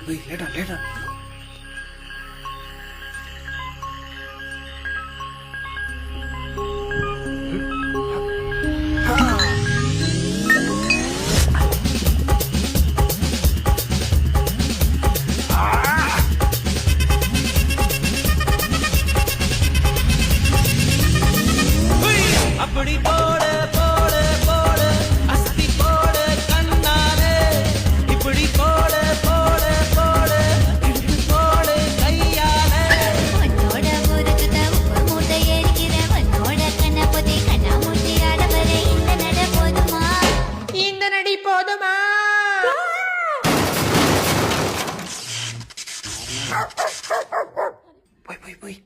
போய் லேட்டா லேட்டா. அப்படி போட போட போட அஸ்தி போட கண்ணாலே இப்படி போட போட போட இடுப்பு போட கையாலே உன்னோட ஊருக்கு உப்பு மூட்டை எரிக்கிற உன்னோட கண்ண பொதி கண்ணா மூட்டி ஆடவரே இந்த நட போதுமா இந்த நடி போதுமா போய் போய் போய்